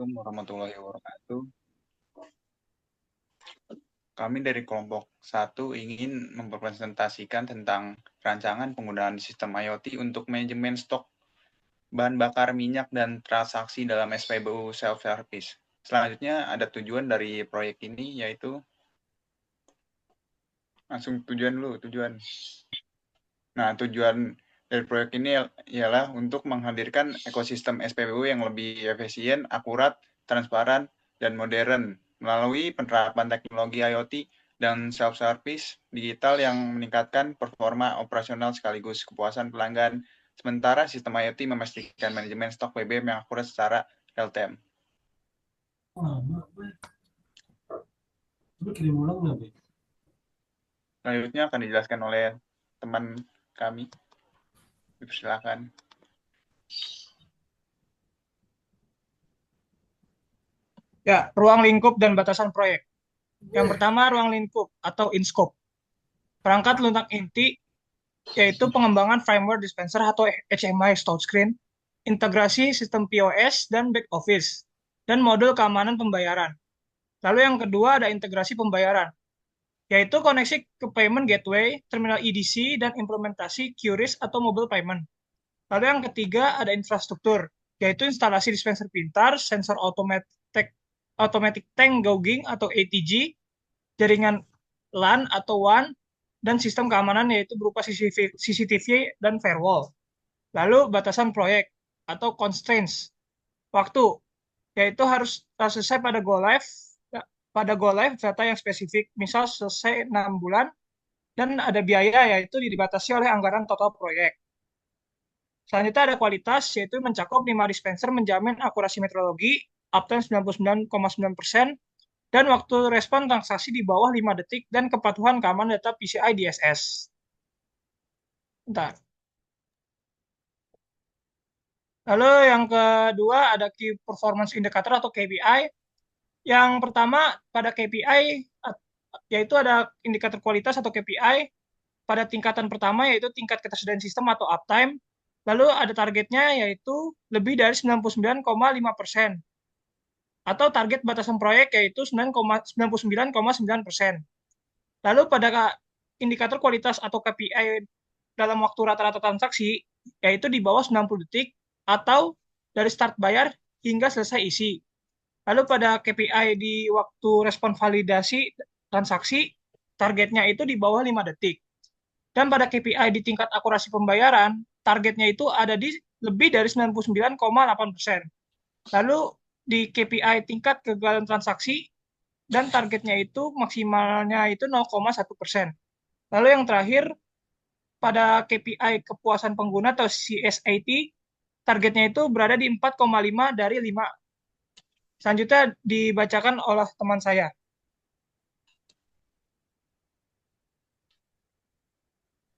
Assalamualaikum warahmatullahi wabarakatuh. Kami dari kelompok 1 ingin mempresentasikan tentang rancangan penggunaan sistem IoT untuk manajemen stok bahan bakar minyak dan transaksi dalam SPBU self-service. Selanjutnya ada tujuan dari proyek ini, yaitu langsung tujuan dulu, tujuan. Nah, tujuan dari proyek ini ialah untuk menghadirkan ekosistem SPBU yang lebih efisien, akurat, transparan, dan modern melalui penerapan teknologi IoT dan self-service digital yang meningkatkan performa operasional sekaligus kepuasan pelanggan. Sementara sistem IoT memastikan manajemen stok BBM yang akurat secara real time. Selanjutnya akan dijelaskan oleh teman kami. Silakan. Ya, ruang lingkup dan batasan proyek. Yang pertama, ruang lingkup atau in-scope. Perangkat lunak inti yaitu pengembangan firmware dispenser atau HMI touchscreen, integrasi sistem POS dan back office, dan modul keamanan pembayaran. Lalu yang kedua ada integrasi pembayaran, yaitu koneksi ke payment gateway, terminal EDC, dan implementasi QRIS atau mobile payment. Lalu yang ketiga ada infrastruktur, yaitu instalasi dispenser pintar, sensor automatic tank gouging atau ATG, jaringan LAN atau WAN, dan sistem keamanan yaitu berupa CCTV dan firewall. Lalu batasan proyek atau constraints. Waktu, yaitu harus selesai pada go live, data yang spesifik, misal selesai 6 bulan, dan ada biaya yaitu dibatasi oleh anggaran total proyek. Selanjutnya ada kualitas, yaitu mencakup 5 dispenser menjamin akurasi metrologi, uptime 99,9%, dan waktu respon transaksi di bawah 5 detik, dan kepatuhan keamanan data PCI DSS. Bentar. Lalu yang kedua ada Key Performance Indicator atau KPI. Yang pertama pada KPI, yaitu ada indikator kualitas atau KPI. Pada tingkatan pertama yaitu tingkat ketersediaan sistem atau uptime. Lalu ada targetnya yaitu lebih dari 99,5%. Atau target batasan proyek yaitu 99,9%. Lalu pada indikator kualitas atau KPI dalam waktu rata-rata transaksi, yaitu di bawah 90 detik, atau dari start bayar hingga selesai isi. Lalu pada KPI di waktu respon validasi transaksi, targetnya itu di bawah 5 detik. Dan pada KPI di tingkat akurasi pembayaran, targetnya itu ada di lebih dari 99,8%. Lalu di KPI tingkat kegagalan transaksi, dan targetnya itu maksimalnya itu 0,1%. Lalu yang terakhir, pada KPI kepuasan pengguna atau CSAT, targetnya itu berada di 4,5 dari 5. Selanjutnya dibacakan oleh teman saya.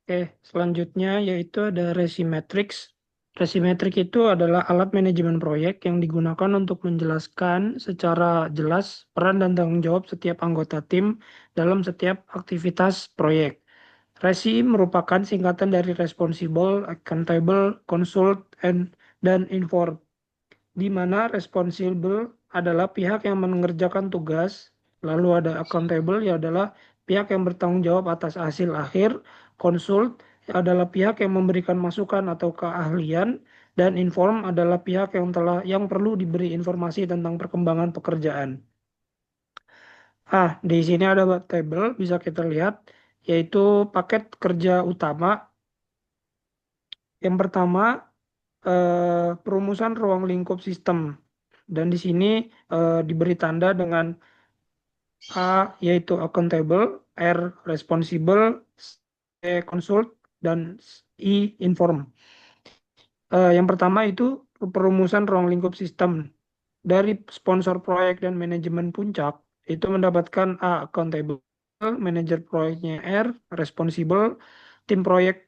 Oke, selanjutnya yaitu ada Resimetrics. Resimetric itu adalah alat manajemen proyek yang digunakan untuk menjelaskan secara jelas peran dan tanggung jawab setiap anggota tim dalam setiap aktivitas proyek. Resi merupakan singkatan dari Responsible, Accountable, Consult, dan Inform, di mana responsible adalah pihak yang mengerjakan tugas, lalu ada accountable ya adalah pihak yang bertanggung jawab atas hasil akhir, consult adalah pihak yang memberikan masukan atau keahlian, dan inform adalah pihak yang perlu diberi informasi tentang perkembangan pekerjaan. Di sini ada table bisa kita lihat, yaitu paket kerja utama. Yang pertama, perumusan ruang lingkup sistem. Dan di sini diberi tanda dengan A yaitu accountable, R responsible, C consult, dan I inform. Yang pertama itu perumusan ruang lingkup sistem. Dari sponsor proyek dan manajemen puncak itu mendapatkan A accountable, manajer proyeknya R responsible, tim proyek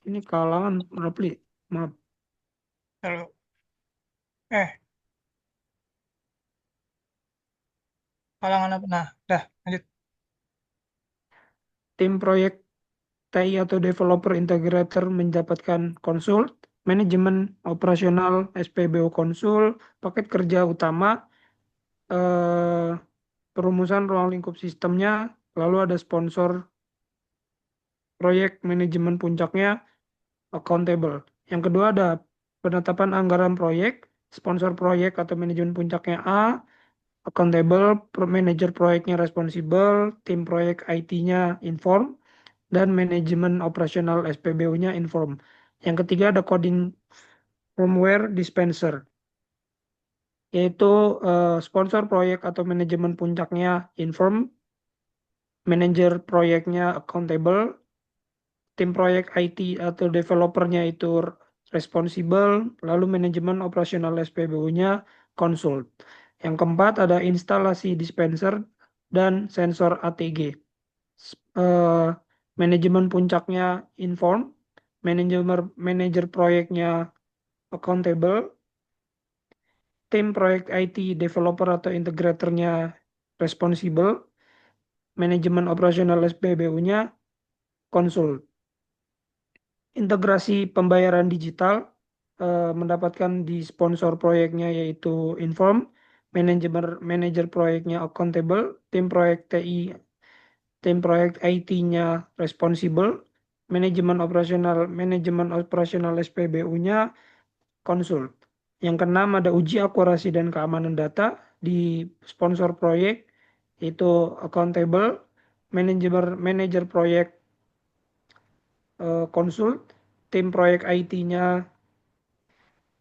ini kalangan Rapli, maaf. Lalu, kalangan apa? Nah, dah, lanjut. Tim proyek TI atau developer integrator mendapatkan consult, manajemen operasional SPBU konsul, paket kerja utama, perumusan ruang lingkup sistemnya, lalu ada sponsor proyek manajemen puncaknya, accountable. Yang kedua ada penetapan anggaran proyek, sponsor proyek atau manajemen puncaknya A, accountable, manajer proyeknya responsible, tim proyek IT-nya inform, dan manajemen operasional SPBU-nya inform. Yang ketiga ada coding firmware dispenser, yaitu sponsor proyek atau manajemen puncaknya inform, manajer proyeknya accountable, tim proyek IT atau developernya itu responsible, lalu manajemen operasional SPBU-nya consult. Yang keempat ada instalasi dispenser dan sensor ATG. Manajemen puncaknya inform, manajer proyeknya accountable, tim proyek IT developer atau integratornya responsible, manajemen operasional SPBU-nya consult. Integrasi pembayaran digital mendapatkan di sponsor proyeknya yaitu inform, manajer proyeknya accountable, tim proyek TI, tim proyek IT-nya responsible, manajemen operasional SPBU-nya consult. Yang keenam ada uji akurasi dan keamanan data di sponsor proyek yaitu accountable, manajer proyek consult, tim proyek IT-nya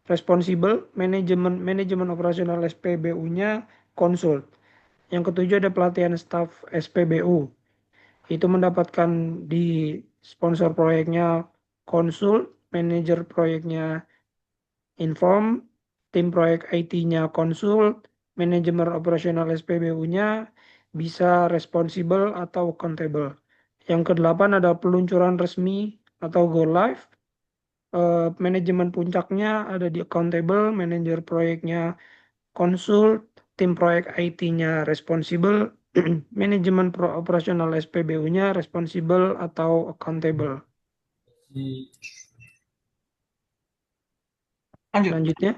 responsible, manajemen operasional SPBU-nya consult. Yang ketujuh ada pelatihan staf SPBU. Itu mendapatkan di sponsor proyeknya consult, manajer proyeknya inform, tim proyek IT-nya consult, manajemen operasional SPBU-nya bisa responsible atau accountable. Yang kedelapan ada peluncuran resmi atau go live. Manajemen puncaknya ada di accountable, manajer proyeknya consult, tim proyek IT-nya responsible, manajemen operasional SPBU-nya responsible atau accountable. Lanjut.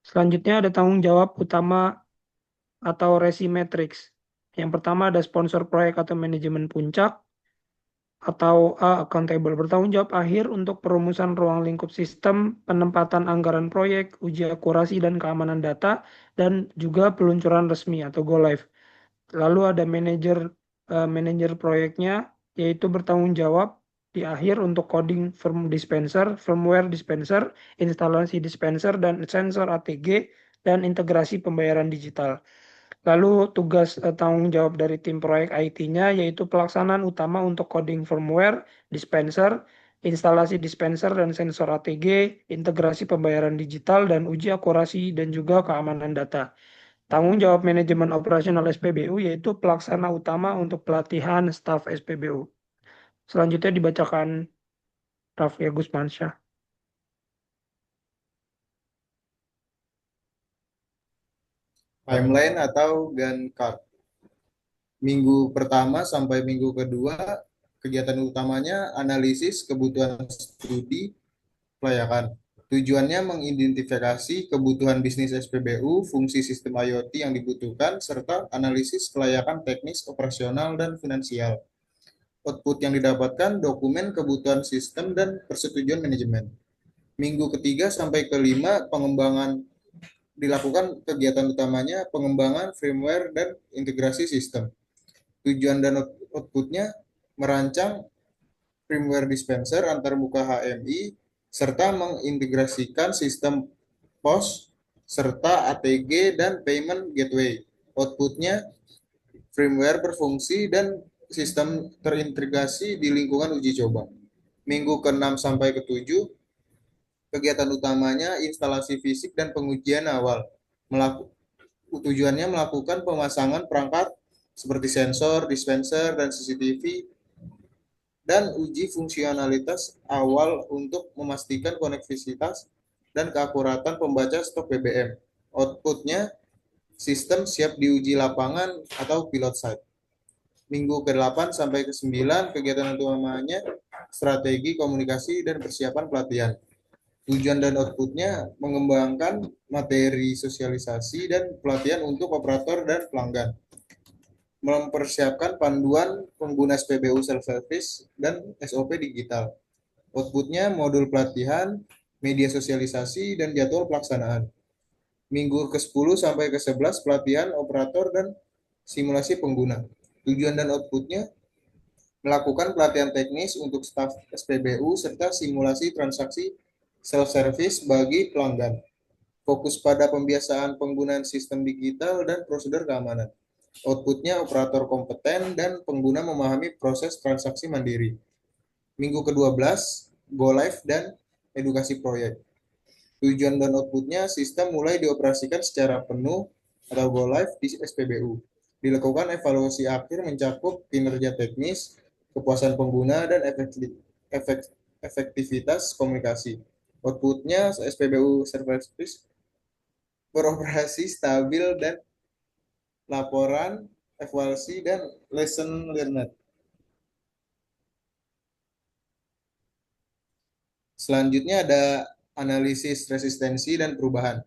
Selanjutnya ada tanggung jawab utama atau resi matrix. Yang pertama ada sponsor proyek atau manajemen puncak atau A, accountable, bertanggung jawab akhir untuk perumusan ruang lingkup sistem, penempatan anggaran proyek, uji akurasi dan keamanan data, dan juga peluncuran resmi atau go live. Lalu ada manajer proyeknya, yaitu bertanggung jawab di akhir untuk coding firmware dispenser, instalasi dispenser, dan sensor ATG, dan integrasi pembayaran digital. Lalu tugas tanggung jawab dari tim proyek IT-nya yaitu pelaksanaan utama untuk coding firmware, dispenser, instalasi dispenser dan sensor ATG, integrasi pembayaran digital, dan uji akurasi dan juga keamanan data. Tanggung jawab manajemen operasional SPBU yaitu pelaksana utama untuk pelatihan staf SPBU. Selanjutnya dibacakan Raffi Agusmansyah. Timeline atau Gantt chart. Minggu pertama sampai minggu kedua, kegiatan utamanya analisis kebutuhan studi kelayakan. Tujuannya mengidentifikasi kebutuhan bisnis SPBU, fungsi sistem IoT yang dibutuhkan, serta analisis kelayakan teknis, operasional, dan finansial. Output yang didapatkan dokumen kebutuhan sistem dan persetujuan manajemen. Minggu ketiga sampai kelima, pengembangan dilakukan kegiatan utamanya pengembangan firmware dan integrasi sistem. Tujuan dan outputnya merancang firmware dispenser antarmuka HMI serta mengintegrasikan sistem POS serta ATG dan payment gateway. Outputnya firmware berfungsi dan sistem terintegrasi di lingkungan uji coba. Minggu ke-6 sampai ke-7, kegiatan utamanya instalasi fisik dan pengujian awal. Tujuannya melakukan pemasangan perangkat seperti sensor, dispenser, dan CCTV, dan uji fungsionalitas awal untuk memastikan konektivitas dan keakuratan pembaca stok BBM. Outputnya, sistem siap diuji lapangan atau pilot site. Minggu ke-8 sampai ke-9, kegiatan utamanya strategi komunikasi dan persiapan pelatihan. Tujuan dan outputnya mengembangkan materi sosialisasi dan pelatihan untuk operator dan pelanggan, mempersiapkan panduan pengguna SPBU self-service dan SOP digital. Outputnya modul pelatihan, media sosialisasi, dan jadwal pelaksanaan. Minggu ke-10 sampai ke-11 pelatihan operator dan simulasi pengguna. Tujuan dan outputnya melakukan pelatihan teknis untuk staf SPBU serta simulasi transaksi self-service bagi pelanggan. Fokus pada pembiasaan penggunaan sistem digital dan prosedur keamanan. Outputnya operator kompeten dan pengguna memahami proses transaksi mandiri. Minggu ke-12, Go Live dan edukasi proyek. Tujuan dan outputnya sistem mulai dioperasikan secara penuh atau Go Live di SPBU. Dilakukan evaluasi akhir mencakup kinerja teknis, kepuasan pengguna, dan efektivitas komunikasi. Outputnya SPBU Service beroperasi stabil dan laporan, evaluasi, dan lesson learned. Selanjutnya ada analisis resistensi dan perubahan.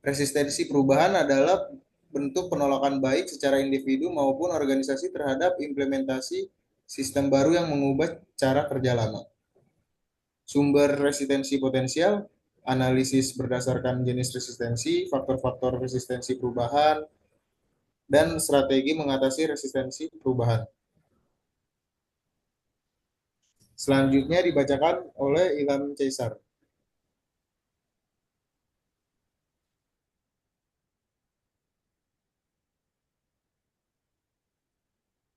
Resistensi perubahan adalah bentuk penolakan baik secara individu maupun organisasi terhadap implementasi sistem baru yang mengubah cara kerja lama. Sumber resistensi potensial, analisis berdasarkan jenis resistensi, faktor-faktor resistensi perubahan, dan strategi mengatasi resistensi perubahan. Selanjutnya dibacakan oleh Ilham Caesar.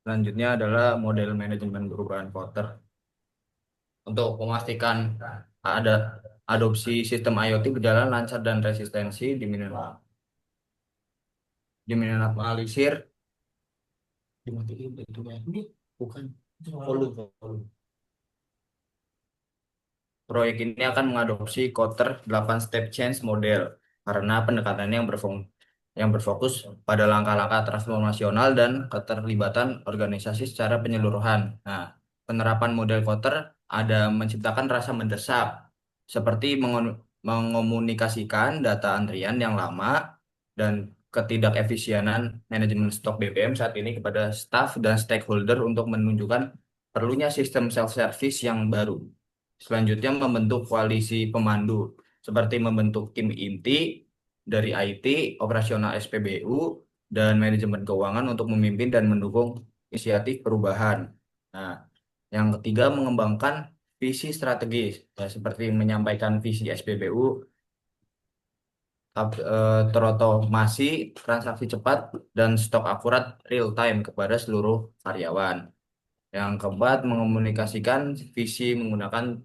Selanjutnya adalah model manajemen perubahan voter. Untuk memastikan ada adopsi sistem IoT berjalan lancar dan resistensi diminimalisir. Dimatiin itu ini bukan volume. Proyek ini akan mengadopsi Kotter 8 step change model karena pendekatannya yang berfokus pada langkah-langkah transformasional dan keterlibatan organisasi secara penyeluruhan. Nah, penerapan model Kotter ada menciptakan rasa mendesak, seperti mengomunikasikan data antrian yang lama dan ketidakefisienan manajemen stok BBM saat ini kepada staf dan stakeholder untuk menunjukkan perlunya sistem self-service yang baru. Selanjutnya membentuk koalisi pemandu, seperti membentuk tim inti dari IT, operasional SPBU, dan manajemen keuangan untuk memimpin dan mendukung inisiatif perubahan. Nah, yang ketiga mengembangkan visi strategis, ya, seperti menyampaikan visi SPBU, terotomasi, transaksi cepat, dan stok akurat real time kepada seluruh karyawan. Yang keempat, mengomunikasikan visi menggunakan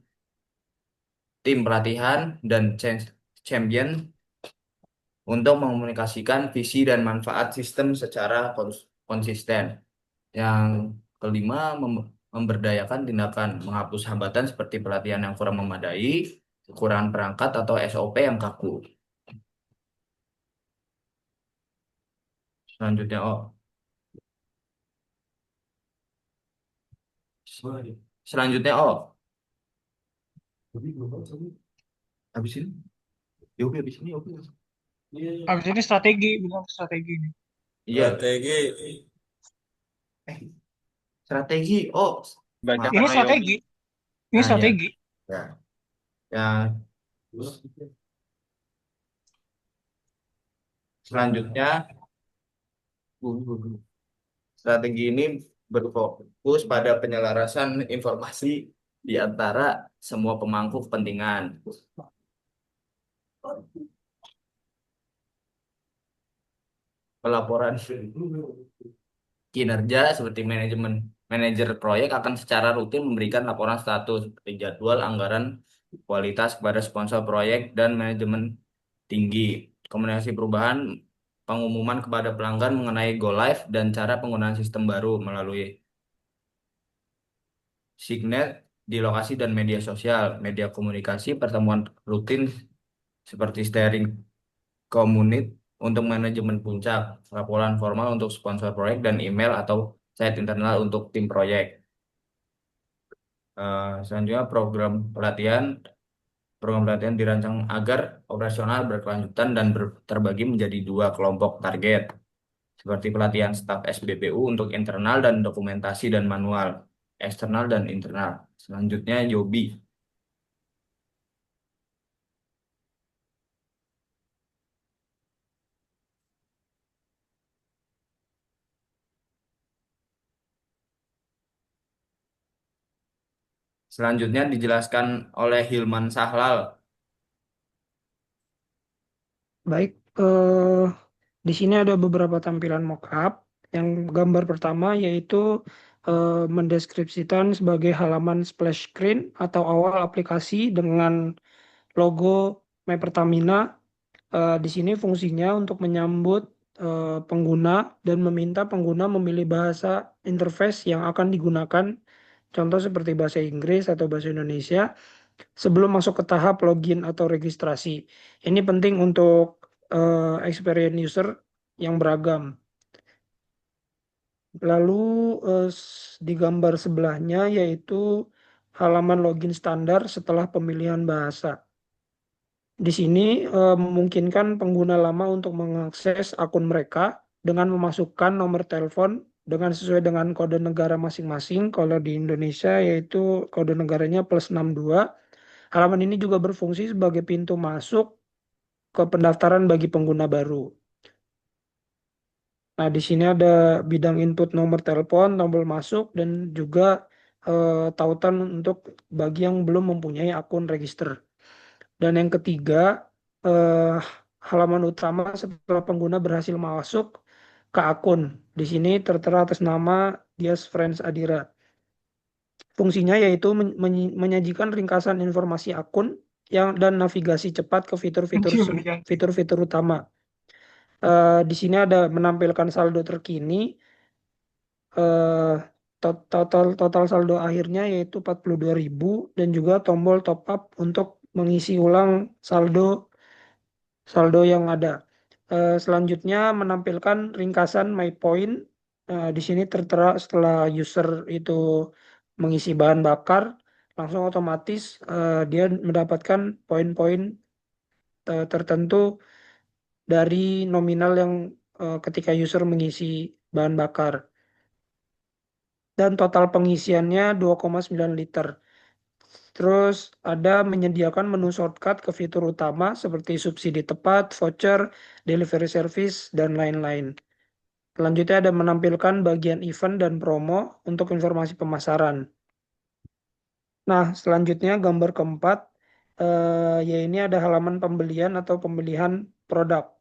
tim pelatihan dan champion untuk mengomunikasikan visi dan manfaat sistem secara konsisten. Yang kelima, memberdayakan tindakan menghapus hambatan seperti pelatihan yang kurang memadai, kekurangan perangkat atau SOP yang kaku. Selanjutnya, habis ini, habis ini, Habis ini strategi, bilang strategi ini. Iya, strategi. Baca Ini strategi. Ini Nah, strategi. ya. Ya. Selanjutnya, strategi ini berfokus pada penyelarasan informasi di antara semua pemangku kepentingan. Pelaporan kinerja seperti manajer proyek akan secara rutin memberikan laporan status seperti jadwal, anggaran, kualitas kepada sponsor proyek dan manajemen tinggi. Komunikasi perubahan, pengumuman kepada pelanggan mengenai go live dan cara penggunaan sistem baru melalui Signet di lokasi dan media sosial, media komunikasi, pertemuan rutin seperti steering community untuk manajemen puncak, laporan formal untuk sponsor proyek, dan email atau chat internal untuk tim proyek. Selanjutnya program pelatihan dirancang agar operasional berkelanjutan dan terbagi menjadi dua kelompok target, seperti pelatihan staf SBPU untuk internal dan dokumentasi dan manual, eksternal dan internal. Selanjutnya Yobi. Selanjutnya dijelaskan oleh Hilman Sahlal. Baik, di sini ada beberapa tampilan mockup. Yang gambar pertama yaitu mendeskripsikan sebagai halaman splash screen atau awal aplikasi dengan logo My Pertamina. Di sini fungsinya untuk menyambut pengguna dan meminta pengguna memilih bahasa interface yang akan digunakan, contoh seperti bahasa Inggris atau bahasa Indonesia, sebelum masuk ke tahap login atau registrasi. Ini penting untuk experience user yang beragam. Lalu di gambar sebelahnya yaitu halaman login standar setelah pemilihan bahasa. Di sini memungkinkan pengguna lama untuk mengakses akun mereka dengan memasukkan nomor telepon dengan sesuai dengan kode negara masing-masing. Kalau di Indonesia yaitu kode negaranya +62. Halaman ini juga berfungsi sebagai pintu masuk ke pendaftaran bagi pengguna baru. Nah, di sini ada bidang input nomor telepon, tombol masuk, dan juga tautan untuk bagi yang belum mempunyai akun register. Dan yang ketiga, eh, halaman utama setelah pengguna berhasil masuk ke akun. Di sini tertera atas nama Dias Friends Adira. Fungsinya yaitu menyajikan ringkasan informasi akun dan navigasi cepat ke fitur-fitur utama. Di sini ada menampilkan saldo terkini, total saldo akhirnya yaitu 42.000 dan juga tombol top up untuk mengisi ulang saldo yang ada. Selanjutnya menampilkan ringkasan My Point. Di sini tertera setelah user itu mengisi bahan bakar, langsung otomatis dia mendapatkan poin-poin tertentu dari nominal yang ketika user mengisi bahan bakar. Dan total pengisiannya 2,9 liter. Terus ada menyediakan menu shortcut ke fitur utama seperti subsidi tepat, voucher, delivery service, dan lain-lain. Selanjutnya ada menampilkan bagian event dan promo untuk informasi pemasaran. Nah, selanjutnya gambar keempat, ya ini ada halaman pembelian atau pemilihan produk.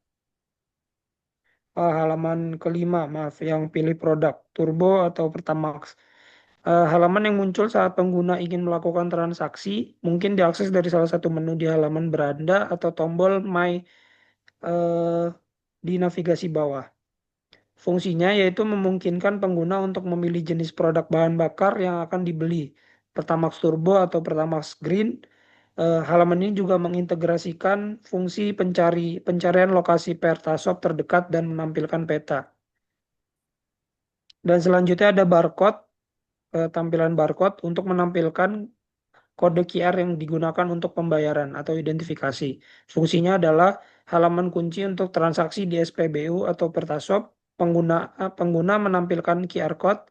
Halaman kelima, maaf, yang pilih produk, Turbo atau Pertamax. Halaman yang muncul saat pengguna ingin melakukan transaksi mungkin diakses dari salah satu menu di halaman beranda atau tombol My di navigasi bawah. Fungsinya yaitu memungkinkan pengguna untuk memilih jenis produk bahan bakar yang akan dibeli, Pertamax Turbo atau Pertamax Green. Halaman ini juga mengintegrasikan fungsi pencarian lokasi Pertasop terdekat dan menampilkan peta. Dan selanjutnya ada barcode, tampilan barcode untuk menampilkan kode QR yang digunakan untuk pembayaran atau identifikasi. Fungsinya adalah halaman kunci untuk transaksi di SPBU atau Pertasop. Pengguna menampilkan QR code,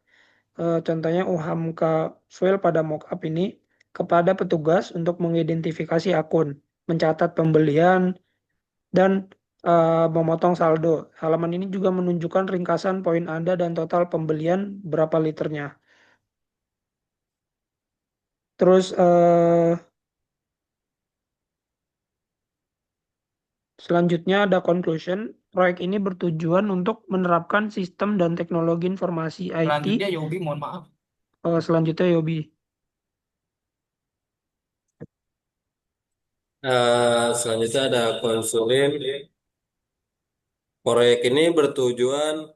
contohnya UHAMKA file pada mockup ini, kepada petugas untuk mengidentifikasi akun, mencatat pembelian, dan memotong saldo. Halaman ini juga menunjukkan ringkasan poin Anda dan total pembelian berapa liternya. Terus selanjutnya ada conclusion. Proyek ini bertujuan untuk menerapkan sistem dan teknologi informasi IT. Selanjutnya Yobi, mohon maaf. Selanjutnya Yobi. Selanjutnya ada konsulin. Proyek ini bertujuan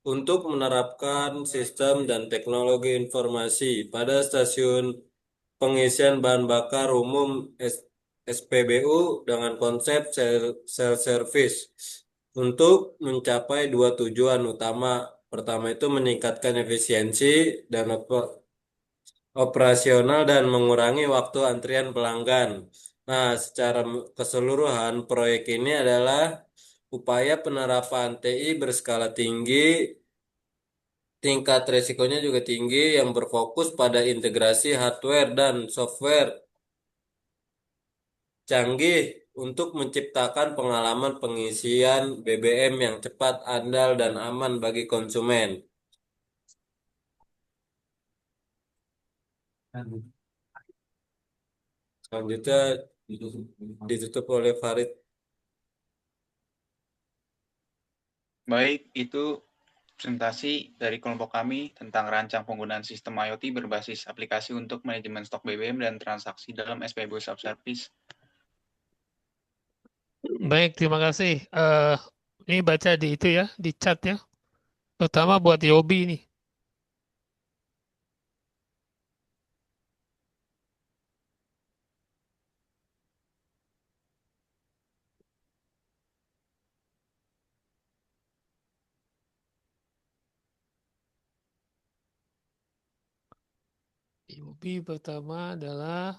untuk menerapkan sistem dan teknologi informasi pada stasiun pengisian bahan bakar umum SPBU dengan konsep self-service untuk mencapai dua tujuan utama Pertama itu meningkatkan efisiensi dan operasional dan mengurangi waktu antrian pelanggan. Nah, secara keseluruhan proyek ini adalah upaya penerapan TI berskala tinggi, tingkat resikonya juga tinggi yang berfokus pada integrasi hardware dan software canggih untuk menciptakan pengalaman pengisian BBM yang cepat, andal, dan aman bagi konsumen. Selanjutnya ditutup oleh Farid. Baik, itu presentasi dari kelompok kami tentang rancang penggunaan sistem IoT berbasis aplikasi untuk manajemen stok BBM dan transaksi dalam SPBU Subservice. Baik, terima kasih. Ini baca di itu ya, di chat ya. Terutama buat Yobi nih. Yobi pertama adalah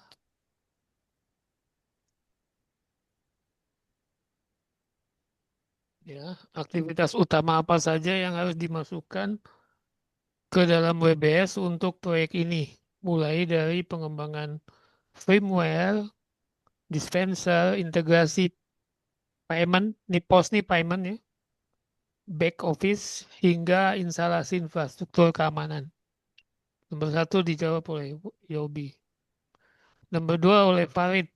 ya, aktivitas utama apa saja yang harus dimasukkan ke dalam WBS untuk proyek ini. Mulai dari pengembangan firmware, dispenser, integrasi payment, nih pos nih payment ya, back office, hingga instalasi infrastruktur keamanan. Nomor 1 dijawab oleh Yobi. Nomor 2 oleh Farid.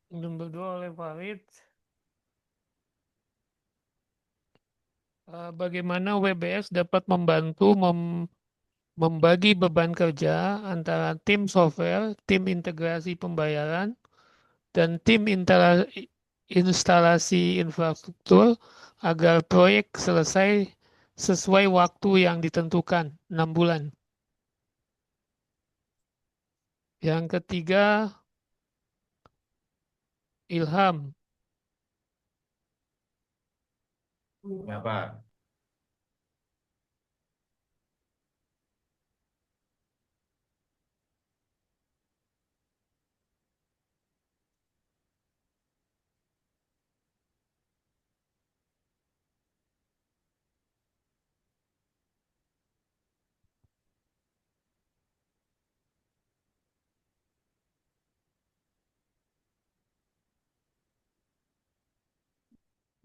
Nomor 2 oleh Farid. Bagaimana WBS dapat membantu membagi beban kerja antara tim software, tim integrasi pembayaran, dan tim instalasi infrastruktur agar proyek selesai sesuai waktu yang ditentukan, 6 bulan. Yang ketiga, Ilham. Ya, Pak.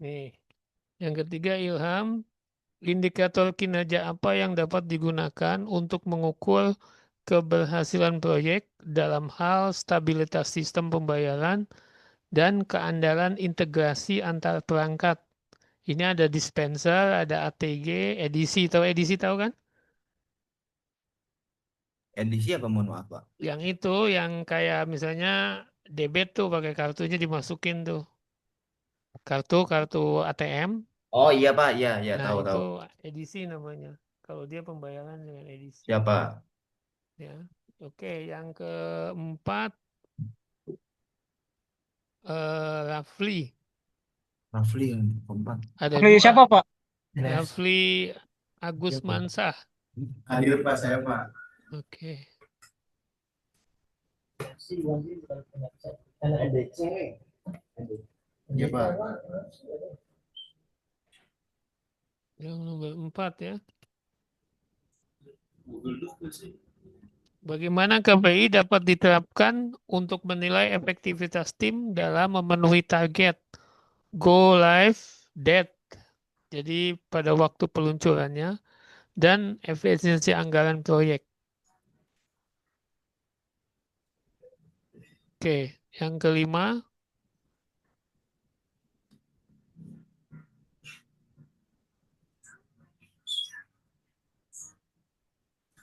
Nih, yang ketiga Ilham, indikator kinerja apa yang dapat digunakan untuk mengukur keberhasilan proyek dalam hal stabilitas sistem pembayaran dan keandalan integrasi antar perangkat. Ini ada dispenser, ada ATG, edisi. Tahu edisi tahu kan? Edisi apa mohon maaf, Pak? Yang itu yang kayak misalnya debit tuh pakai kartunya dimasukin tuh. Kartu ATM. Oh iya, Pak. Iya, iya, Nah, tahu, itu tahu. edisi namanya. Kalau dia pembayaran dengan edisi. Siapa? Ya. Oke, yang keempat Rafli. Rafli yang keempat. Ada Ahli dua. siapa, Pak? Rafli Agus Siapa? Mansah. Hadir Pak, saya Pak. Oke. Iya Pak. Yang nomor 4 ya. Bagaimana KPI dapat diterapkan untuk menilai efektivitas tim dalam memenuhi target go live date. Jadi pada waktu peluncurannya dan efisiensi anggaran proyek. Oke, yang kelima.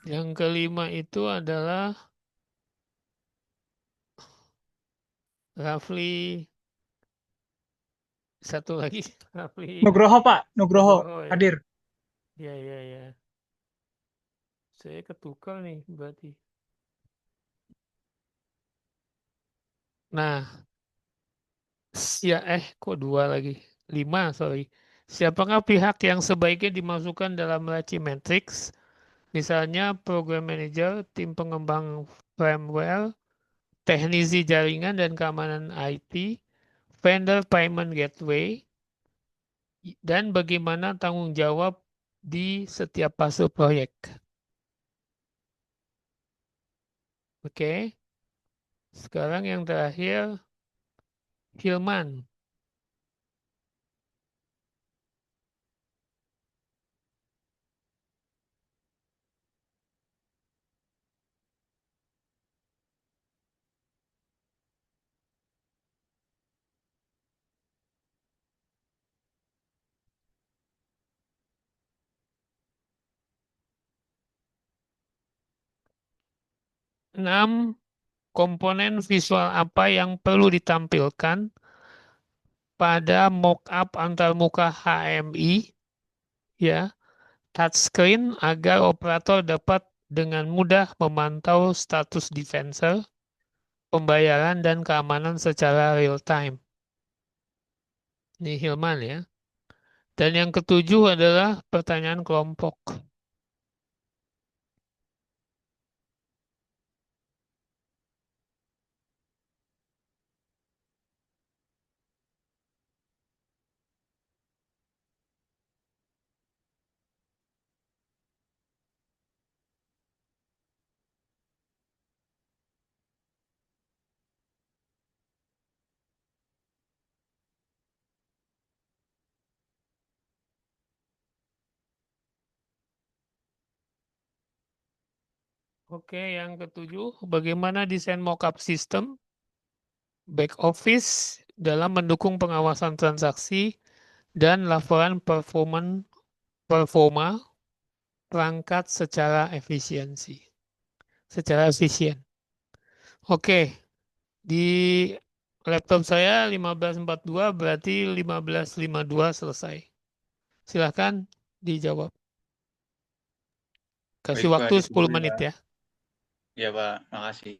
Yang kelima itu adalah Rafli Satu lagi Rafli Nugroho Pak, Nugroho Nugroho ya. hadir. Ya, ya, ya. Saya ketukar nih berarti. Nah, kok 2 lagi? 5, sorry. Siapakah pihak yang sebaiknya dimasukkan dalam Laci Matrix? Misalnya program manager, tim pengembang firmware, teknisi jaringan dan keamanan IT, vendor payment gateway, dan bagaimana tanggung jawab di setiap fase proyek. Oke, sekarang yang terakhir, Hilman. 6. Komponen visual apa yang perlu ditampilkan pada mockup antarmuka HMI, ya, touchscreen agar operator dapat dengan mudah memantau status dispenser, pembayaran dan keamanan secara real time. Ini Hilman ya. Dan yang ketujuh adalah pertanyaan kelompok. Oke, yang ketujuh, bagaimana desain mockup sistem back office dalam mendukung pengawasan transaksi dan laporan performa perangkat secara efisien. Oke, di laptop saya 15.42 berarti 15.52 selesai. Silahkan dijawab. Kasih Baik, Pak, waktu 10 ditunggu menit ya. ya. Ya, Pak. Makasih.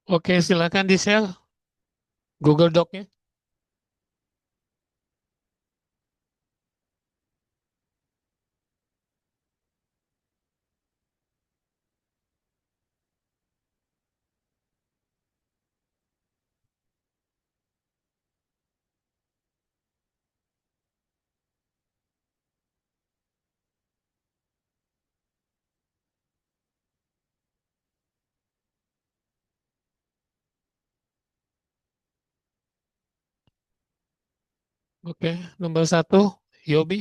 Oke, silakan di-share Google Doc-nya. Oke, nomor 1, Yobi.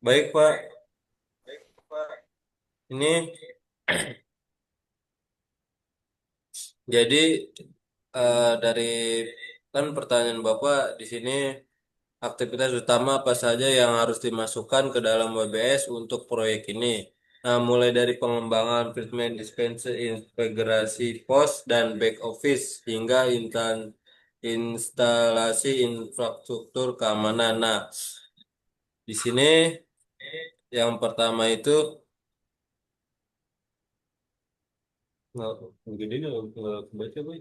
Baik, Pak. Ini jadi dari kan pertanyaan Bapak di sini aktivitas utama apa saja yang harus dimasukkan ke dalam WBS untuk proyek ini. Nah, mulai dari pengembangan treatment dispenser, integrasi pos dan back office hingga instalasi infrastruktur keamanan. Nah, di sini yang pertama itu nggak gini nggak kebaca, Boy.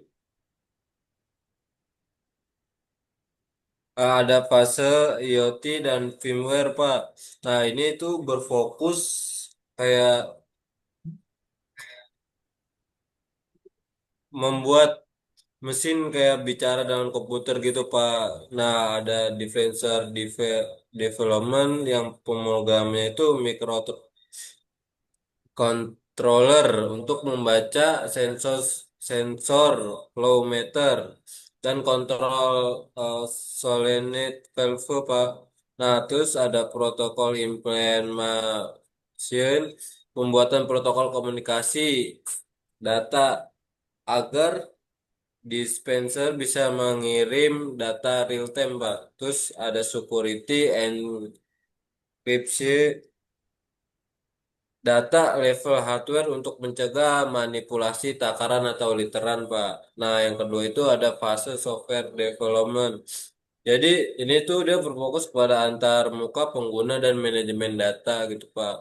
Ada fase IoT dan firmware, Pak. Nah, ini tuh berfokus kayak membuat mesin kayak bicara dengan komputer gitu, Pak. Nah, ada development yang pemrogramannya itu controller untuk membaca sensor sensor flow meter dan kontrol solenoid valve, Pak. Nah, terus ada protokol implementation, pembuatan protokol komunikasi data agar dispenser bisa mengirim data real time, Pak. Terus ada security encryption data level hardware untuk mencegah manipulasi takaran atau literan, Pak. Nah, yang kedua itu ada fase software development. Jadi ini tuh dia berfokus pada antar muka pengguna dan manajemen data gitu, Pak.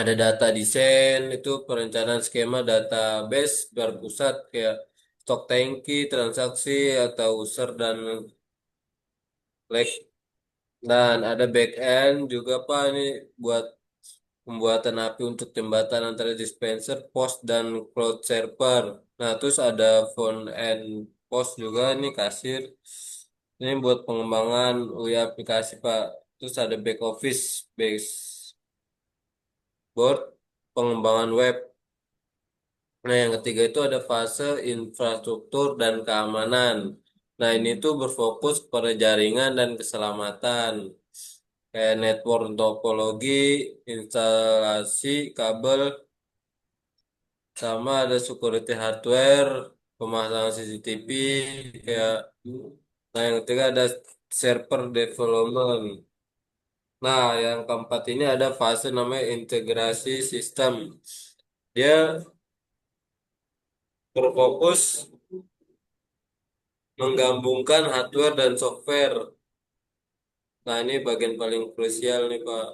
Ada data desain, itu perencanaan skema database berpusat kayak stok tangki, transaksi, atau user dan leg. Dan ada back end juga, Pak, ini buat pembuatan API untuk jembatan antara dispenser, post, dan cloud server. Nah, terus ada front end post juga nih kasir. Ini buat pengembangan UI aplikasi, Pak. Terus ada back office baseboard pengembangan web. Nah, yang ketiga itu ada fase infrastruktur dan keamanan. Nah, ini tuh berfokus pada jaringan dan keselamatan. Kayak network topologi, instalasi kabel, sama ada security hardware, pemasangan CCTV, kayak nah yang ketiga ada server development. Nah, yang keempat ini ada fase namanya integrasi sistem. Dia berfokus menggabungkan hardware dan software. Nah, ini bagian paling krusial nih, Pak.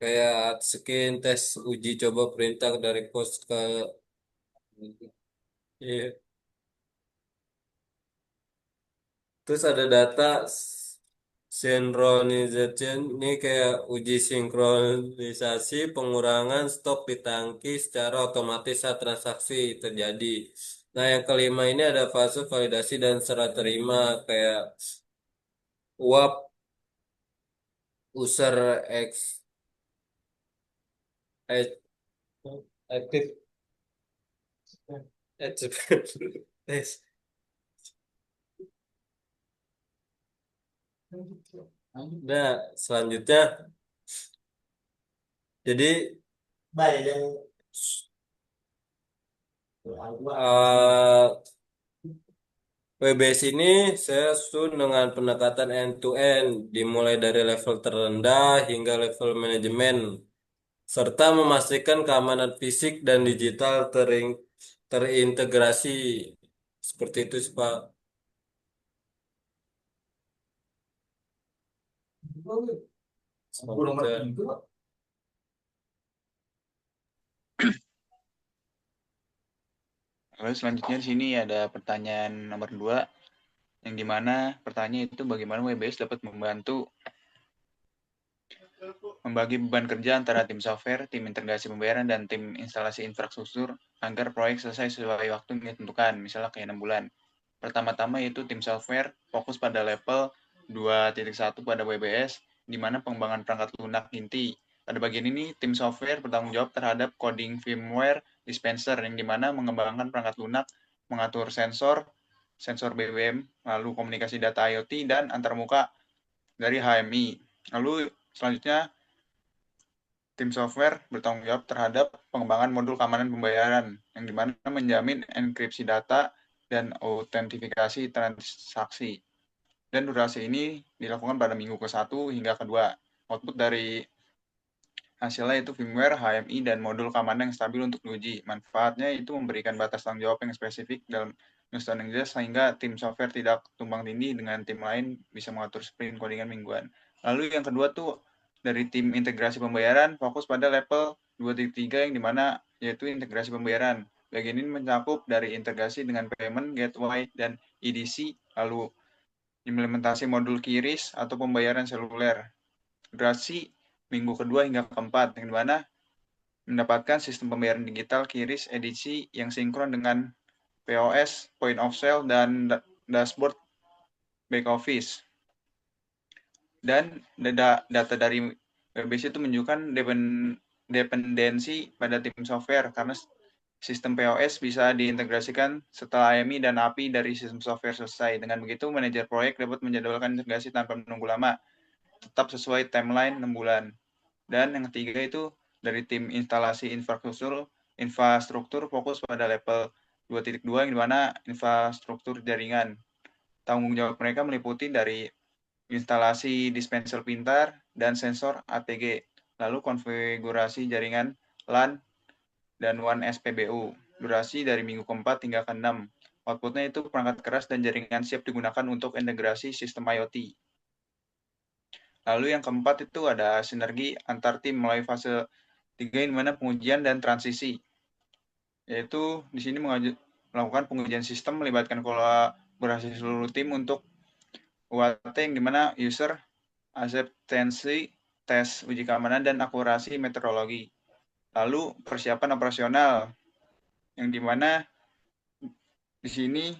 Kayak skin, tes, uji coba perintah dari pos ke. Iya. Terus ada data synchronization, ini kayak uji sinkronisasi pengurangan stok di tangki secara otomatis saat transaksi terjadi. Nah, yang kelima ini ada fase validasi dan serah terima kayak uap user ex- active test. Nah, selanjutnya jadi eh, WBS ini saya susun dengan pendekatan end to end, dimulai dari level terendah hingga level manajemen, serta memastikan keamanan fisik dan digital terintegrasi. Seperti itu sih, Pak. Seperti itu. Lalu selanjutnya di sini ada pertanyaan nomor 2, yang dimana pertanyaan itu bagaimana WBS dapat membantu membagi beban kerja antara tim software, tim integrasi pembayaran, dan tim instalasi infrastruktur agar proyek selesai sesuai waktu yang ditentukan, misalnya kayak 6 bulan. Pertama-tama yaitu tim software fokus pada level 2.1 pada WBS, di mana pengembangan perangkat lunak inti. Pada bagian ini, tim software bertanggung jawab terhadap coding firmware dispenser, yang dimana mengembangkan perangkat lunak, mengatur sensor BBM, lalu komunikasi data IoT, dan antarmuka dari HMI. Lalu selanjutnya, tim software bertanggung jawab terhadap pengembangan modul keamanan pembayaran, yang dimana menjamin enkripsi data dan autentifikasi transaksi. Dan durasi ini dilakukan pada minggu ke-1 hingga ke-2. Output dari hasilnya itu firmware, HMI, dan modul keamanan yang stabil untuk diuji. Manfaatnya itu memberikan batas tanggung jawab yang spesifik dalam milestone yang jelas, sehingga tim software tidak tumbang tindih dengan tim lain, bisa mengatur sprint codingan mingguan. Lalu yang kedua tuh dari tim integrasi pembayaran fokus pada level 2.3, yang dimana yaitu integrasi pembayaran. Bagian ini mencakup dari integrasi dengan payment, gateway, dan EDC, lalu implementasi modul QRIS atau pembayaran seluler. Durasi minggu kedua hingga keempat, yang dimana mendapatkan sistem pembayaran digital QRIS edisi yang sinkron dengan POS, point of sale, dan dashboard back office. Dan data dari WBS itu menunjukkan dependensi pada tim software, karena sistem POS bisa diintegrasikan setelah AMI dan API dari sistem software selesai. Dengan begitu, manajer proyek dapat menjadwalkan integrasi tanpa menunggu lama, tetap sesuai timeline 6 bulan. Dan yang ketiga itu dari tim instalasi infrastruktur fokus pada level 2.2, yang dimana infrastruktur jaringan. Tanggung jawab mereka meliputi dari instalasi dispenser pintar dan sensor ATG, lalu konfigurasi jaringan LAN dan WAN SPBU. Durasi dari minggu keempat hingga ke-6. Outputnya itu perangkat keras dan jaringan siap digunakan untuk integrasi sistem IoT. Lalu yang keempat itu ada sinergi antar tim mulai fase 3, di mana pengujian dan transisi. Yaitu di sini melakukan pengujian sistem melibatkan kolaborasi seluruh tim untuk UAT, yang dimana user acceptance, tes uji keamanan, dan akurasi meteorologi. Lalu persiapan operasional, yang dimana di sini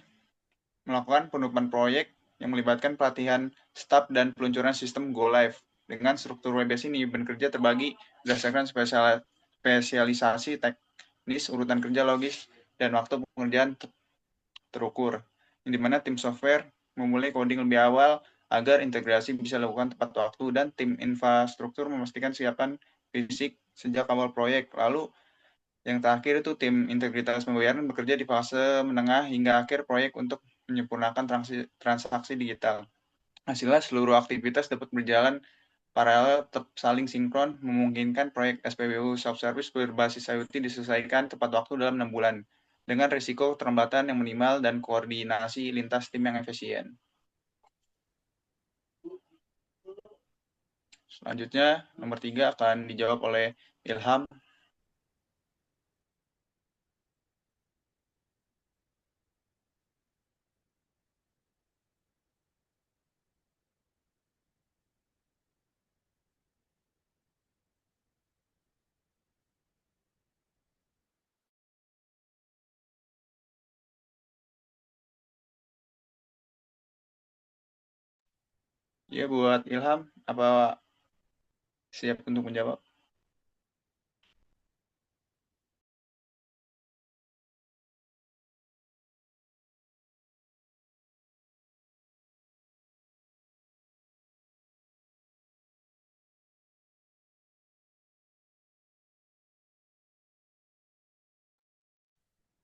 melakukan penutupan proyek yang melibatkan pelatihan staf dan peluncuran sistem Go Live. Dengan struktur WBS ini bekerja terbagi berdasarkan spesialisasi teknis, urutan kerja logis, dan waktu pengerjaan terukur. Yang dimana tim software memulai coding lebih awal agar integrasi bisa dilakukan tepat waktu, dan tim infrastruktur memastikan siapan fisik sejak awal proyek. Lalu yang terakhir itu tim integritas pembayaran bekerja di fase menengah hingga akhir proyek untuk menyempurnakan transaksi digital. Hasilnya seluruh aktivitas dapat berjalan paralel, tetap saling sinkron, memungkinkan proyek SPBU self-service berbasis IoT diselesaikan tepat waktu dalam 6 bulan, dengan risiko keterlambatan yang minimal dan koordinasi lintas tim yang efisien. Selanjutnya, nomor 3 akan dijawab oleh Ilham. Ya, buat Ilham, apa siap untuk menjawab?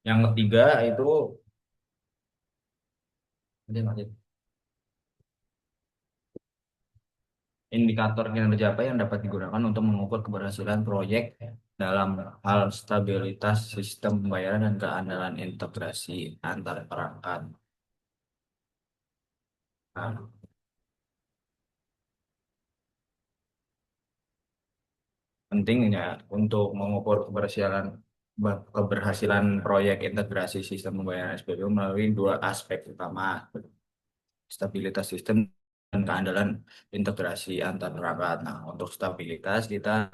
Yang ketiga itu indikator kinerja apa yang dapat digunakan untuk mengukur keberhasilan proyek dalam hal stabilitas sistem pembayaran dan keandalan integrasi antar perangkat. Nah, pentingnya untuk mengukur keberhasilan proyek integrasi sistem pembayaran SPBU melalui dua aspek utama, stabilitas sistem dan keandalan integrasi antar perangkat. Nah, untuk stabilitas kita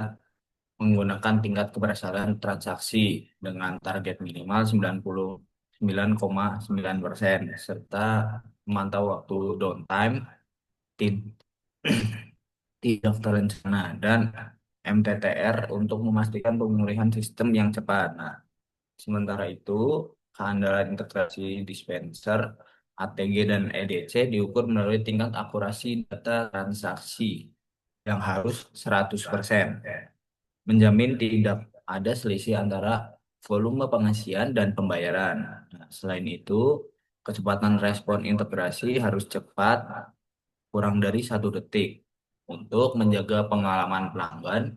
menggunakan tingkat keberhasilan transaksi dengan target minimal 99,9% serta memantau waktu downtime tid- tidak terencana dan MTTR untuk memastikan pemulihan sistem yang cepat. Nah, sementara itu, keandalan integrasi dispenser, ATG, dan EDC diukur melalui tingkat akurasi data transaksi yang harus 100%, menjamin tidak ada selisih antara volume pengisian dan pembayaran. Nah, selain itu, kecepatan respon integrasi harus cepat, kurang dari 1 detik, untuk menjaga pengalaman pelanggan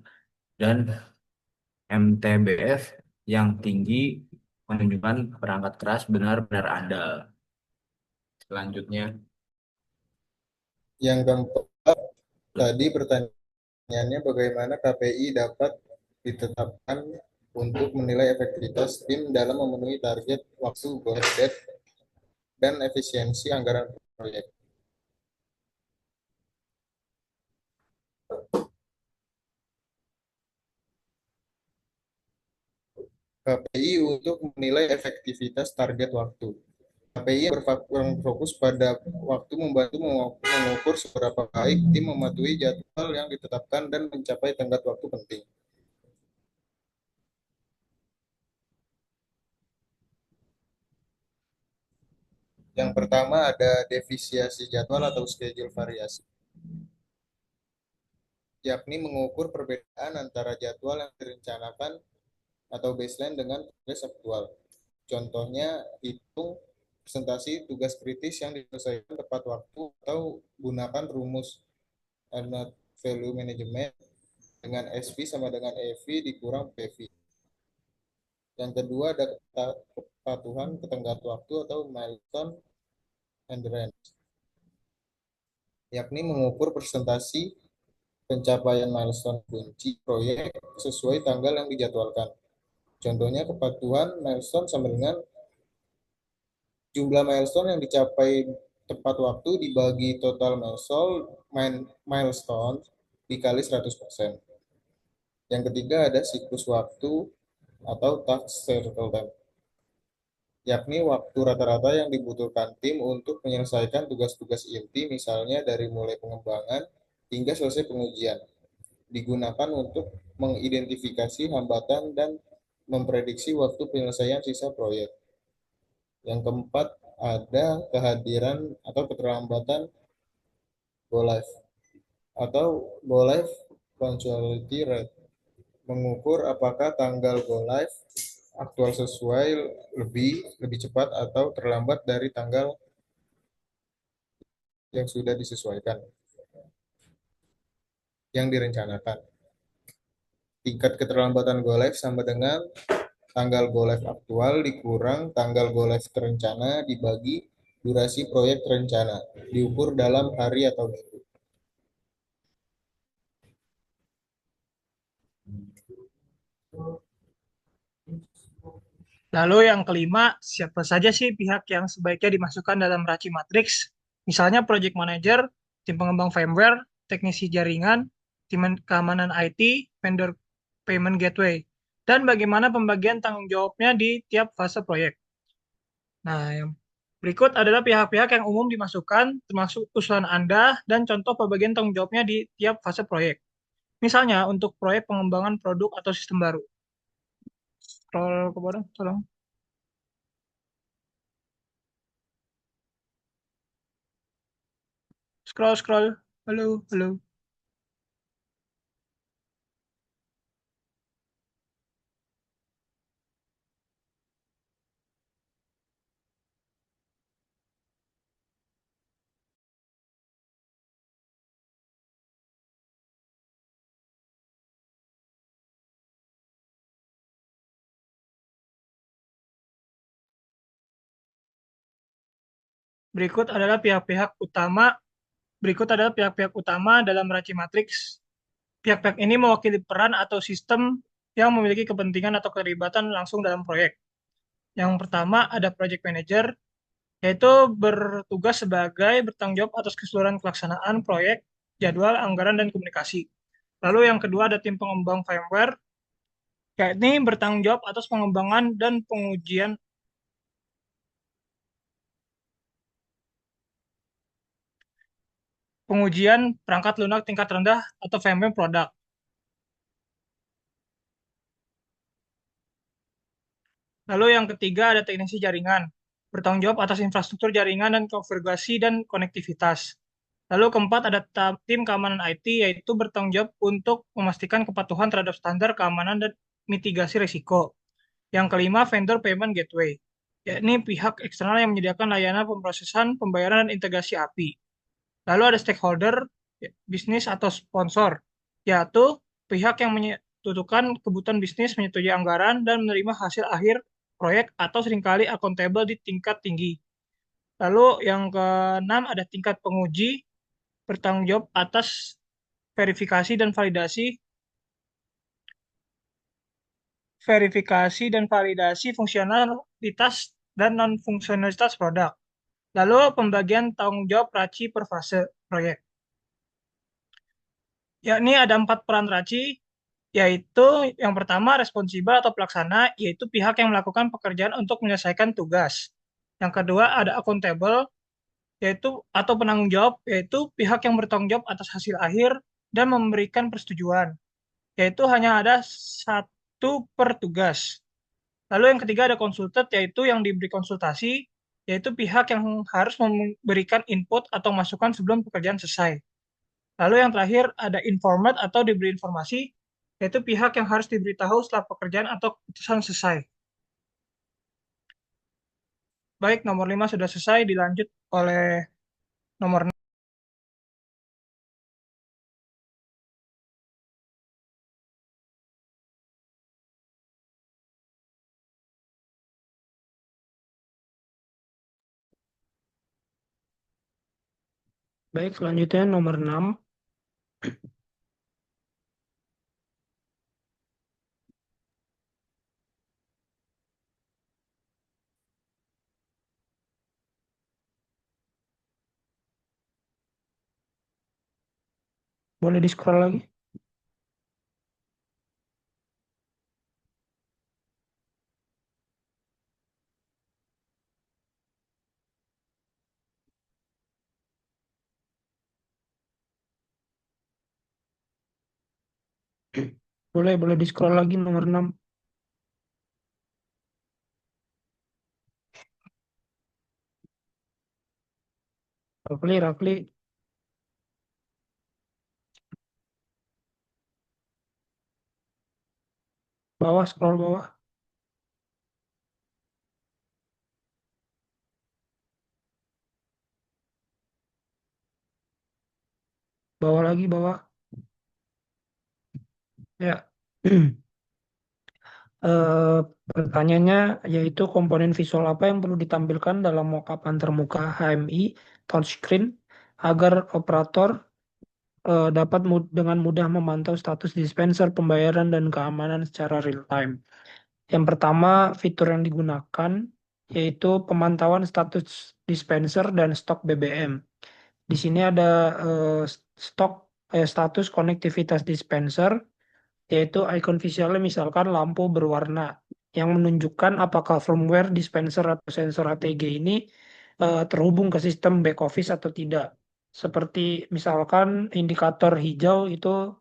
dan MTBF yang tinggi menunjukkan perangkat keras benar-benar andal. Selanjutnya, Yang keempat, tadi pertanyaannya bagaimana KPI dapat ditetapkan untuk menilai efektivitas tim dalam memenuhi target waktu go ahead date dan efisiensi anggaran proyek. KPI untuk menilai efektivitas target waktu. KPI yang berfokus pada waktu membantu mengukur seberapa baik tim mematuhi jadwal yang ditetapkan dan mencapai tenggat waktu penting. Yang pertama ada defisiasi jadwal atau schedule variasi, yakni mengukur perbedaan antara jadwal yang direncanakan atau baseline dengan progres aktual. Contohnya, hitung presentasi tugas kritis yang diselesaikan tepat waktu atau gunakan rumus Arnold Value Management dengan SV sama dengan EV dikurang PV. Yang kedua ada kepatuhan ke tenggat waktu atau milestone endurance, yakni mengukur presentasi pencapaian milestone kunci proyek sesuai tanggal yang dijadwalkan. Contohnya kepatuhan milestone sama dengan jumlah milestone yang dicapai tepat waktu dibagi total milestone dikali 100%. Yang ketiga ada siklus waktu atau task cycle time, yakni waktu rata-rata yang dibutuhkan tim untuk menyelesaikan tugas-tugas inti, misalnya dari mulai pengembangan hingga selesai pengujian. Digunakan untuk mengidentifikasi hambatan dan memprediksi waktu penyelesaian sisa proyek. Yang keempat, ada kehadiran atau keterlambatan go live atau go live punctuality rate, mengukur apakah tanggal go live aktual sesuai lebih cepat atau terlambat dari tanggal yang sudah disesuaikan yang direncanakan. Tingkat keterlambatan go live sama dengan tanggal go live aktual dikurang tanggal go live terencana dibagi durasi proyek terencana, diukur dalam hari atau minggu. Lalu yang kelima, siapa saja sih pihak yang sebaiknya dimasukkan dalam Raci Matrix? Misalnya project manager, tim pengembang firmware, teknisi jaringan, tim keamanan IT, vendor payment gateway, dan bagaimana pembagian tanggung jawabnya di tiap fase proyek. Nah, yang berikut adalah pihak-pihak yang umum dimasukkan, termasuk usulan Anda dan contoh pembagian tanggung jawabnya di tiap fase proyek. Misalnya untuk proyek pengembangan produk atau sistem baru. Scroll ke bawah, tolong. Scroll. Halo, halo. Berikut adalah pihak-pihak utama dalam Raci Matrix. Pihak-pihak ini mewakili peran atau sistem yang memiliki kepentingan atau keterlibatan langsung dalam proyek. Yang pertama ada project manager, yaitu bertugas sebagai bertanggung jawab atas keseluruhan pelaksanaan proyek, jadwal, anggaran, dan komunikasi. Lalu yang kedua ada tim pengembang firmware, yakni bertanggung jawab atas pengembangan dan pengujian perangkat lunak tingkat rendah atau firmware produk. Lalu yang ketiga ada teknisi jaringan, bertanggung jawab atas infrastruktur jaringan dan konfigurasi dan konektivitas. Lalu keempat ada tim keamanan IT, yaitu bertanggung jawab untuk memastikan kepatuhan terhadap standar keamanan dan mitigasi risiko. Yang kelima vendor payment gateway, yakni pihak eksternal yang menyediakan layanan pemrosesan, pembayaran, dan integrasi API. Lalu ada stakeholder, bisnis atau sponsor, yaitu pihak yang menentukan kebutuhan bisnis, menyetujui anggaran, dan menerima hasil akhir proyek atau seringkali accountable di tingkat tinggi. Lalu yang keenam ada tingkat penguji, bertanggung jawab atas verifikasi dan validasi fungsionalitas dan non-fungsionalitas produk. Lalu pembagian tanggung jawab Raci per fase proyek. Yakni ada 4 peran Raci, yaitu yang pertama responsibel atau pelaksana, yaitu pihak yang melakukan pekerjaan untuk menyelesaikan tugas. Yang kedua ada accountable, yaitu atau penanggung jawab, yaitu pihak yang bertanggung jawab atas hasil akhir dan memberikan persetujuan, yaitu hanya ada 1 per tugas. Lalu yang ketiga ada consulted, yaitu yang diberi konsultasi, yaitu pihak yang harus memberikan input atau masukan sebelum pekerjaan selesai. Lalu yang terakhir ada informed atau diberi informasi, yaitu pihak yang harus diberitahu setelah pekerjaan atau keputusan selesai. Baik, nomor 5 sudah selesai, dilanjut oleh nomor 6. Baik, selanjutnya nomor 6. Boleh di-scroll lagi? Boleh di-scroll lagi nomor 6. Rafli. Bawah, scroll bawah. Bawah lagi, bawah. Ya. Pertanyaannya yaitu komponen visual apa yang perlu ditampilkan dalam mockup antarmuka HMI touchscreen agar operator dapat dengan mudah memantau status dispenser, pembayaran, dan keamanan secara real time. Yang pertama, fitur yang digunakan yaitu pemantauan status dispenser dan stok BBM. Di sini ada status konektivitas dispenser, yaitu icon visualnya misalkan lampu berwarna yang menunjukkan apakah firmware dispenser atau sensor ATG ini terhubung ke sistem back office atau tidak. Seperti misalkan indikator hijau itu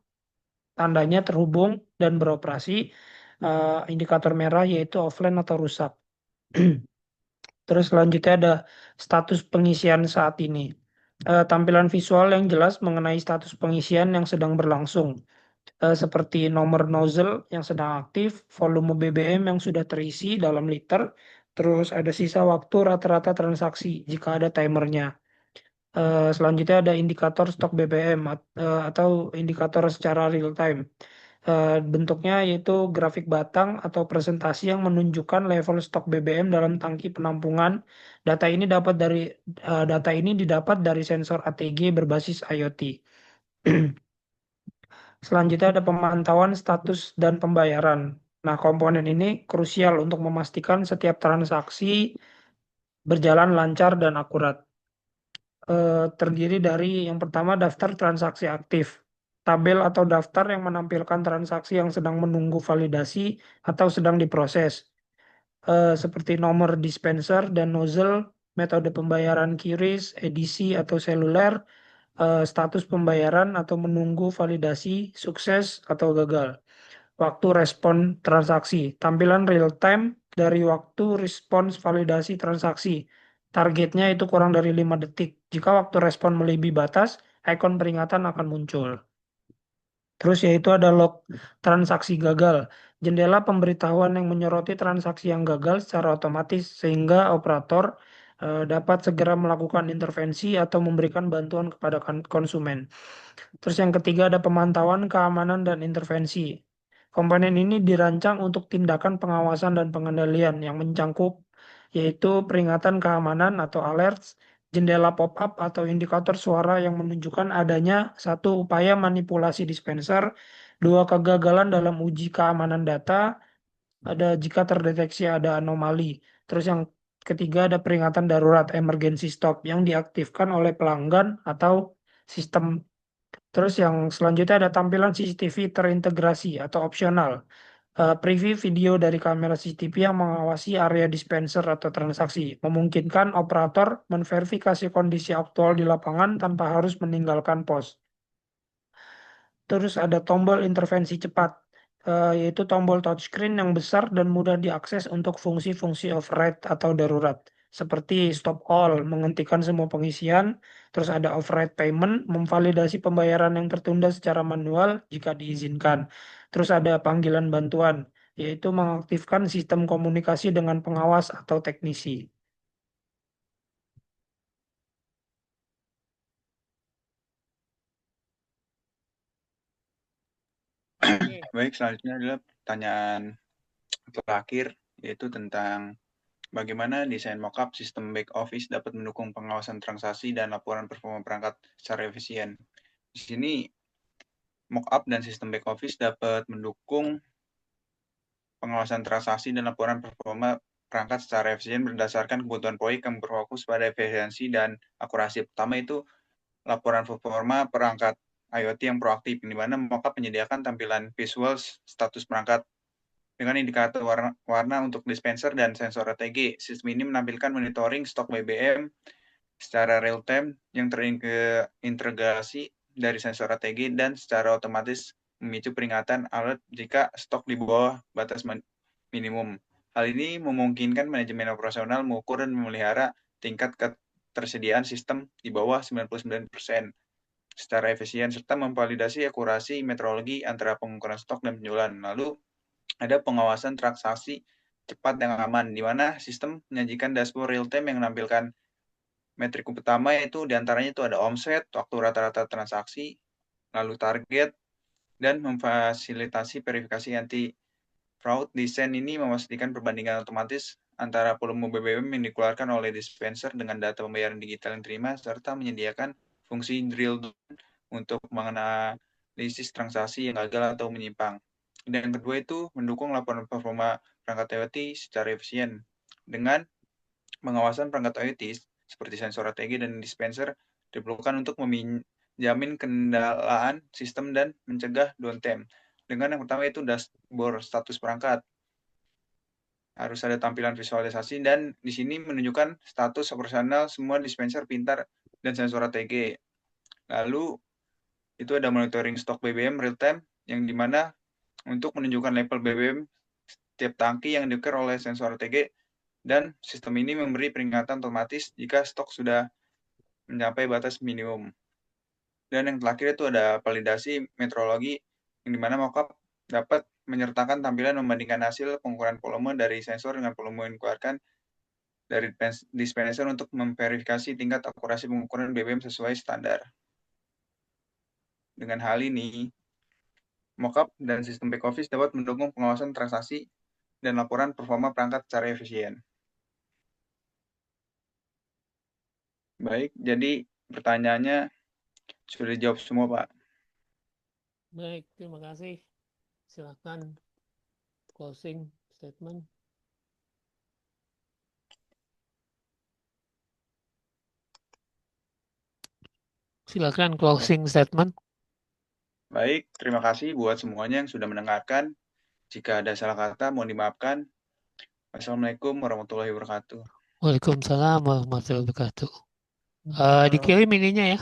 tandanya terhubung dan beroperasi, indikator merah yaitu offline atau rusak. Terus selanjutnya ada status pengisian saat ini. Tampilan visual yang jelas mengenai status pengisian yang sedang berlangsung, seperti nomor nozzle yang sedang aktif, volume BBM yang sudah terisi dalam liter, terus ada sisa waktu rata-rata transaksi jika ada timernya. Selanjutnya ada indikator stok BBM atau indikator secara real time. Bentuknya yaitu grafik batang atau presentasi yang menunjukkan level stok BBM dalam tangki penampungan. Data ini didapat dari sensor ATG berbasis IoT. Selanjutnya ada pemantauan status dan pembayaran. Nah, komponen ini krusial untuk memastikan setiap transaksi berjalan lancar dan akurat. Terdiri dari yang pertama daftar transaksi aktif. Tabel atau daftar yang menampilkan transaksi yang sedang menunggu validasi atau sedang diproses. Seperti nomor dispenser dan nozzle, metode pembayaran QRIS, edisi atau seluler, status pembayaran atau menunggu validasi, sukses atau gagal. Waktu respon transaksi, tampilan real time dari waktu respons validasi transaksi. Targetnya itu kurang dari 5 detik. Jika waktu respon melebihi batas, ikon peringatan akan muncul. Terus yaitu ada log transaksi gagal. Jendela pemberitahuan yang menyoroti transaksi yang gagal secara otomatis sehingga operator dapat segera melakukan intervensi atau memberikan bantuan kepada konsumen. Terus yang ketiga ada pemantauan keamanan dan intervensi. Komponen ini dirancang untuk tindakan pengawasan dan pengendalian yang mencangkup yaitu peringatan keamanan atau alerts, jendela pop-up atau indikator suara yang menunjukkan adanya satu upaya manipulasi dispenser, dua kegagalan dalam uji keamanan data, ada jika terdeteksi ada anomali. Terus yang ketiga ada peringatan darurat emergency stop yang diaktifkan oleh pelanggan atau sistem. Terus yang selanjutnya ada tampilan CCTV terintegrasi atau opsional. Preview video dari kamera CCTV yang mengawasi area dispenser atau transaksi, memungkinkan operator menverifikasi kondisi aktual di lapangan tanpa harus meninggalkan pos. Terus ada tombol intervensi cepat, yaitu tombol touchscreen yang besar dan mudah diakses untuk fungsi-fungsi override atau darurat. Seperti stop all, menghentikan semua pengisian. Terus ada override payment, memvalidasi pembayaran yang tertunda secara manual jika diizinkan. Terus ada panggilan bantuan, yaitu mengaktifkan sistem komunikasi dengan pengawas atau teknisi. Baik, selanjutnya adalah pertanyaan terakhir, yaitu tentang bagaimana desain mockup sistem back office dapat mendukung pengawasan transaksi dan laporan performa perangkat secara efisien. Di sini, mockup dan sistem back office dapat mendukung pengawasan transaksi dan laporan performa perangkat secara efisien berdasarkan kebutuhan proyek yang berfokus pada efisiensi dan akurasi. Pertama itu laporan performa perangkat IoT yang proaktif, di mana mockup menyediakan tampilan visual status perangkat dengan indikator warna untuk dispenser dan sensor ATG. Sistem ini menampilkan monitoring stok BBM secara real time yang terintegrasi dari sensor ATG dan secara otomatis memicu peringatan alert jika stok di bawah batas minimum. Hal ini memungkinkan manajemen operasional mengukur dan memelihara tingkat ketersediaan sistem di bawah 99% secara efisien serta memvalidasi akurasi metrologi antara pengukuran stok dan penjualan. Lalu ada pengawasan transaksi cepat yang aman, di mana sistem menyajikan dashboard real time yang menampilkan metrik utama, yaitu diantaranya itu ada omset, waktu rata-rata transaksi, lalu target, dan memfasilitasi verifikasi anti fraud. Desain ini memastikan perbandingan otomatis antara volume BBM yang dikeluarkan oleh dispenser dengan data pembayaran digital yang diterima, serta menyediakan fungsi drill down untuk menganalisis transaksi yang gagal atau menyimpang. Dan yang kedua itu mendukung laporan performa perangkat IoT secara efisien dengan pengawasan perangkat IoT seperti sensor ATG dan dispenser diperlukan untuk menjamin kendalian sistem dan mencegah downtime. Dengan yang pertama itu dashboard status perangkat. Harus ada tampilan visualisasi dan di sini menunjukkan status operasional semua dispenser pintar dan sensor ATG. Lalu itu ada monitoring stok BBM real time yang dimana untuk menunjukkan level BBM setiap tangki yang diukur oleh sensor ATG, dan sistem ini memberi peringatan otomatis jika stok sudah mencapai batas minimum. Dan yang terakhir itu ada validasi metrologi yang dimana mockup dapat menyertakan tampilan membandingkan hasil pengukuran volume dari sensor dengan volume yang dikeluarkan dari dispenser untuk memverifikasi tingkat akurasi pengukuran BBM sesuai standar. Dengan hal ini, mockup, dan sistem back office dapat mendukung pengawasan transaksi dan laporan performa perangkat secara efisien. Baik, jadi pertanyaannya sudah dijawab semua, Pak. Baik, terima kasih. Silakan closing statement. Silakan closing statement. Baik, terima kasih buat semuanya yang sudah mendengarkan. Jika ada salah kata, mohon dimaafkan. Wassalamualaikum warahmatullahi wabarakatuh. Waalaikumsalam warahmatullahi wabarakatuh. Halo. Dikirim ininya ya,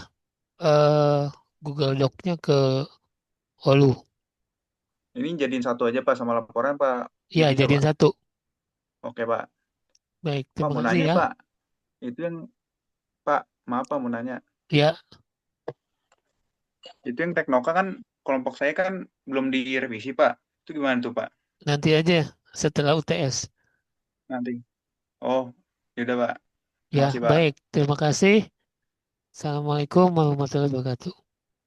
Google Doc-nya ke Olu. Ini jadiin satu aja, Pak, sama laporan, Pak. Ya, Bisa, jadiin Pak? satu. Oke, Pak. Baik, Pak, terima mau kasih nanya, ya. Pak. Itu yang, Pak, maaf, Pak, mau nanya. Ya, Itu yang Teknoka kan, kelompok saya kan belum direvisi, Pak. Itu gimana tuh, Pak? nanti aja setelah UTS. Nanti. Oh, yaudah, Pak. Ya, Makasih, Pak. baik. Terima kasih. Assalamualaikum warahmatullahi wabarakatuh.